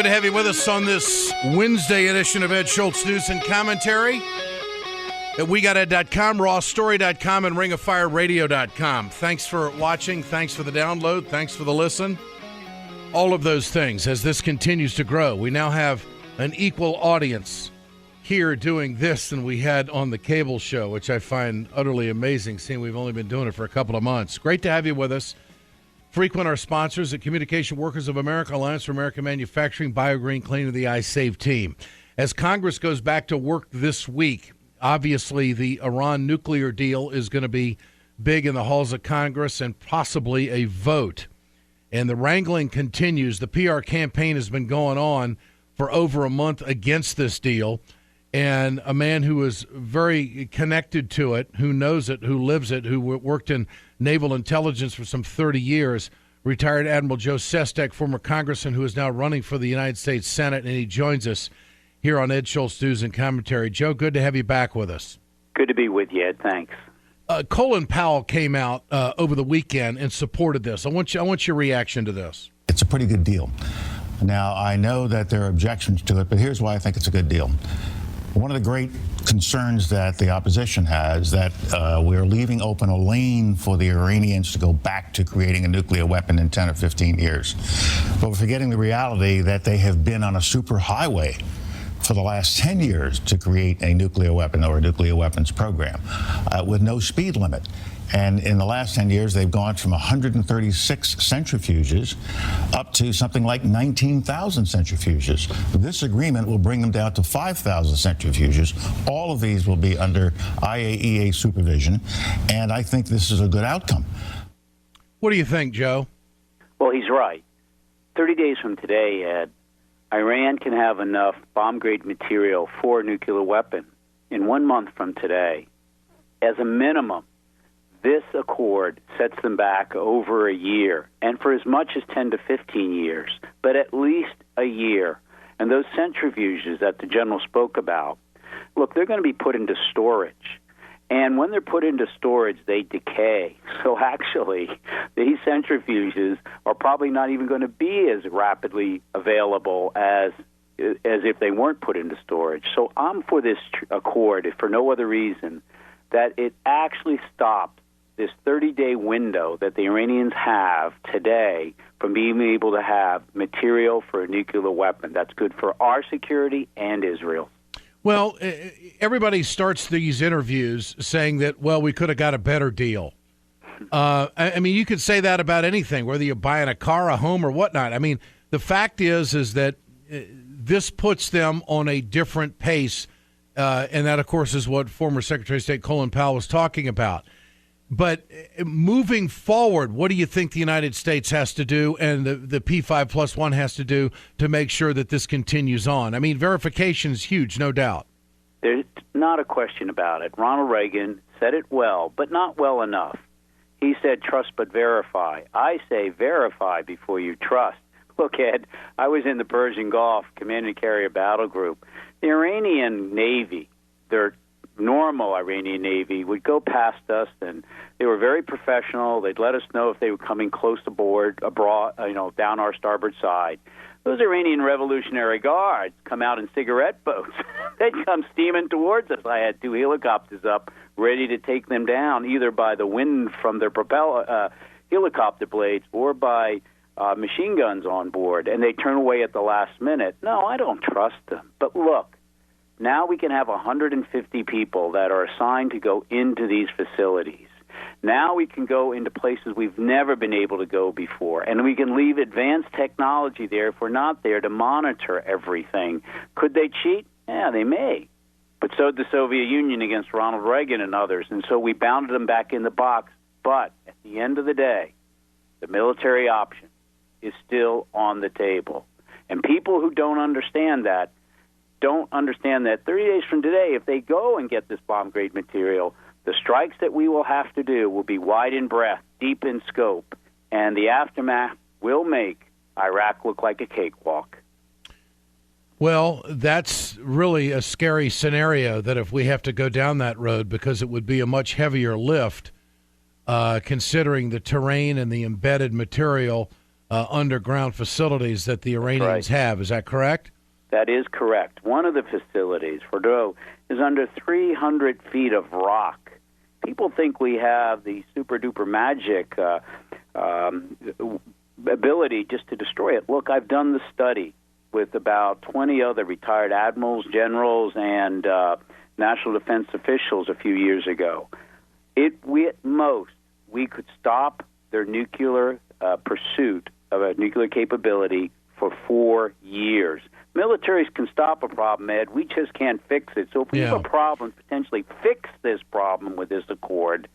to have you with us on this Wednesday edition of Ed Schultz News and Commentary at WeGotEd.com, RawStory.com, and RingOfFireRadio.com. Thanks for watching. Thanks for the download. Thanks for the listen. All of those things as this continues to grow. We now have an equal audience here doing this than we had on the cable show, which I find utterly amazing, seeing we've only been doing it for a couple of months. Great to have you with us. Frequent our sponsors at Communication Workers of America, Alliance for American Manufacturing, BioGreen Clean, and the iSave team. As Congress goes back to work this week, obviously the Iran nuclear deal is going to be big in the halls of Congress and possibly a vote. And the wrangling continues. The PR campaign has been going on for over a month against this deal. And a man who is very connected to it, who knows it, who lives it, who worked in naval intelligence for some 30 years, retired Admiral Joe Sestak, former congressman who is now running for the United States Senate, and he joins us here on Ed Schultz News and Commentary. Joe, good to have you back with us. Good to be with you, Ed. Thanks. Colin Powell came out over the weekend and supported this. I want your reaction to this. It's a pretty good deal. Now, I know that there are objections to it, but here's why I think it's a good deal. One of the great concerns that the opposition has that we're leaving open a lane for the Iranians to go back to creating a nuclear weapon in 10 or 15 years. But we're forgetting the reality that they have been on a super highway for the last 10 years to create a nuclear weapon or a nuclear weapons program with no speed limit. And in the last 10 years, they've gone from 136 centrifuges up to something like 19,000 centrifuges. This agreement will bring them down to 5,000 centrifuges. All of these will be under IAEA supervision, and I think this is a good outcome. What do you think, Joe? Well, he's right. 30 days from today, Ed, Iran can have enough bomb-grade material for a nuclear weapon in 1 month from today. As a minimum, this accord sets them back over a year, and for as much as 10 to 15 years, but at least a year. And those centrifuges that the general spoke about, look, they're going to be put into storage. And when they're put into storage, they decay. So actually, these centrifuges are probably not even going to be as rapidly available as if they weren't put into storage. So I'm for this accord, if for no other reason, that it actually stops this 30-day window that the Iranians have today from being able to have material for a nuclear weapon. That's good for our security and Israel. Well, everybody starts these interviews saying that, well, we could have got a better deal. I mean, you could say that about anything, whether you're buying a car, a home, or whatnot. I mean, the fact is that this puts them on a different pace, and that, of course, is what former Secretary of State Colin Powell was talking about. But moving forward, what do you think the United States has to do and the P5+1 has to do to make sure that this continues on? I mean, verification is huge, no doubt. There's not a question about it. Ronald Reagan said it well, but not well enough. He said, trust but verify. I say verify before you trust. Look, Ed, I was in the Persian Gulf, Command and Carrier Battle Group. The Iranian Navy, their normal Iranian Navy, would go past us, and they were very professional. They'd let us know if they were coming close aboard, abroad, down our starboard side. Those Iranian Revolutionary Guards come out in cigarette boats. They'd come steaming towards us. I had 2 helicopters up, ready to take them down, either by the wind from their propeller helicopter blades or by machine guns on board, and they turn away at the last minute. No, I don't trust them. But look, now we can have 150 people that are assigned to go into these facilities. Now we can go into places we've never been able to go before, and we can leave advanced technology there if we're not there to monitor everything. Could they cheat? Yeah, they may. But so did the Soviet Union against Ronald Reagan and others, and so we bounded them back in the box. But at the end of the day, the military option is still on the table. And people who don't understand that 30 days from today, if they go and get this bomb-grade material, the strikes that we will have to do will be wide in breadth, deep in scope, and the aftermath will make Iraq look like a cakewalk. Well, that's really a scary scenario, that if we have to go down that road, because it would be a much heavier lift, considering the terrain and the embedded material underground facilities that the Iranians have. Is that correct? That is correct. One of the facilities, Fordow, is under 300 feet of rock. People think we have the super-duper magic ability just to destroy it. Look, I've done the study with about 20 other retired admirals, generals, and national defense officials a few years ago. At most, we could stop their nuclear pursuit of a nuclear capability for 4 years. Militaries can stop a problem, Ed. We just can't fix it. So if we have a problem, potentially fix this problem with this accord,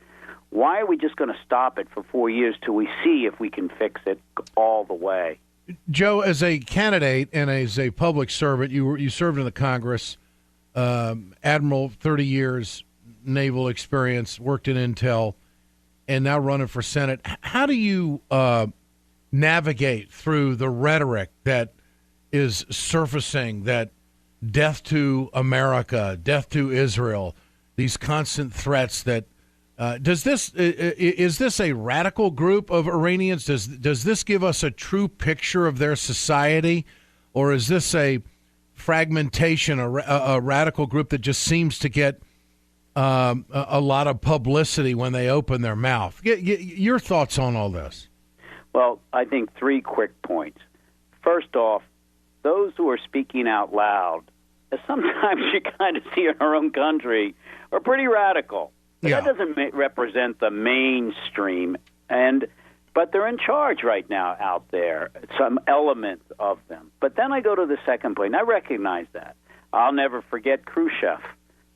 why are we just going to stop it for 4 years till we see if we can fix it all the way? Joe, as a candidate and as a public servant, you served in the Congress, Admiral, 30 years naval experience, worked in Intel, and now running for Senate. How do you navigate through the rhetoric that is surfacing, that death to America, death to Israel, these constant threats that is this a radical group of Iranians? Does this give us a true picture of their society, or is this a fragmentation, a radical group that just seems to get a lot of publicity when they open their mouth? Your thoughts on all this? Well, I think 3 quick points. First off, those who are speaking out loud, as sometimes you kind of see in our own country, are pretty radical. But that doesn't represent the mainstream, but they're in charge right now out there, some elements of them. But then I go to the second point, and I recognize that. I'll never forget Khrushchev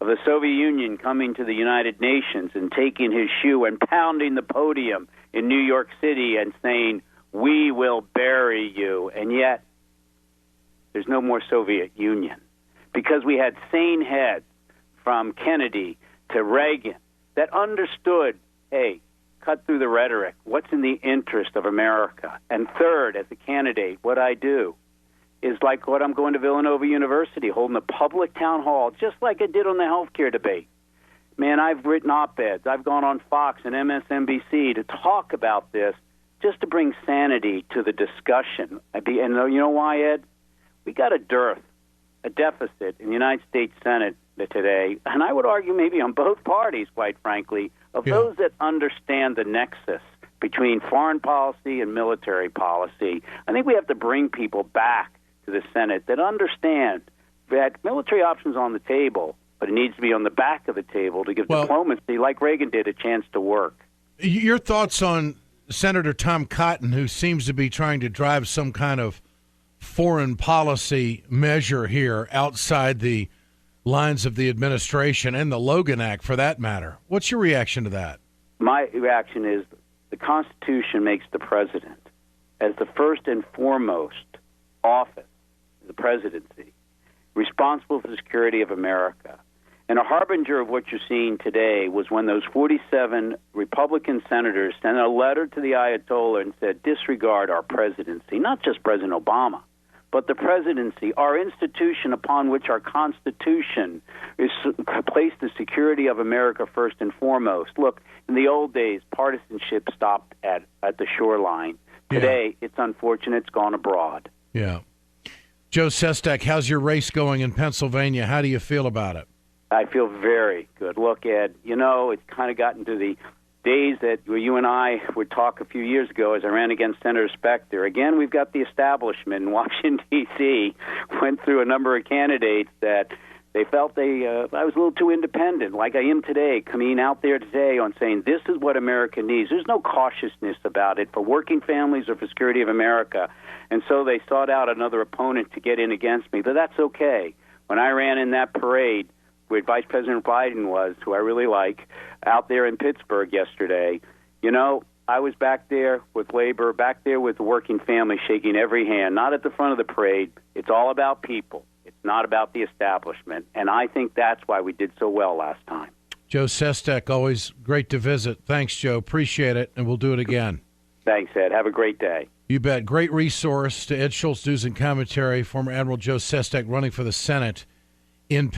of the Soviet Union coming to the United Nations and taking his shoe and pounding the podium in New York City and saying, "We will bury you." And yet, there's no more Soviet Union, because we had sane heads from Kennedy to Reagan that understood, hey, cut through the rhetoric. What's in the interest of America? And third, as a candidate, what I do is like what I'm going to Villanova University, holding a public town hall, just like I did on the healthcare debate. Man, I've written op-eds. I've gone on Fox and MSNBC to talk about this, just to bring sanity to the discussion. And you know why, Ed? We got a deficit in the United States Senate today, and I would argue maybe on both parties, quite frankly, of those that understand the nexus between foreign policy and military policy. I think we have to bring people back to the Senate that understand that military options on the table, but it needs to be on the back of the table to give diplomacy, like Reagan did, a chance to work. Your thoughts on Senator Tom Cotton, who seems to be trying to drive some kind of foreign policy measure here outside the lines of the administration and the Logan Act, for that matter. What's your reaction to that? My reaction is the Constitution makes the president, as the first and foremost office, the presidency, responsible for the security of America. And a harbinger of what you're seeing today was when those 47 Republican senators sent a letter to the Ayatollah and said, disregard our presidency, not just President Obama, but the presidency, our institution upon which our Constitution is placed the security of America first and foremost. Look, in the old days, partisanship stopped at the shoreline. Today, it's unfortunate it's gone abroad. Yeah. Joe Sestak, how's your race going in Pennsylvania? How do you feel about it? I feel very good. Look, Ed, it's kind of gotten to the days that you and I would talk a few years ago as I ran against Senator Specter. Again, we've got the establishment in Washington, D.C., went through a number of candidates that they felt I was a little too independent, like I am today, coming out there today on saying this is what America needs. There's no cautiousness about it for working families or for security of America. And so they sought out another opponent to get in against me, but that's okay. When I ran in that parade, where Vice President Biden was, who I really like, out there in Pittsburgh yesterday, I was back there with labor, back there with the working family, shaking every hand, not at the front of the parade. It's all about people. It's not about the establishment. And I think that's why we did so well last time. Joe Sestak, always great to visit. Thanks, Joe. Appreciate it, and we'll do it again. Thanks, Ed. Have a great day. You bet. Great resource to Ed Schultz News and Commentary, former Admiral Joe Sestak running for the Senate in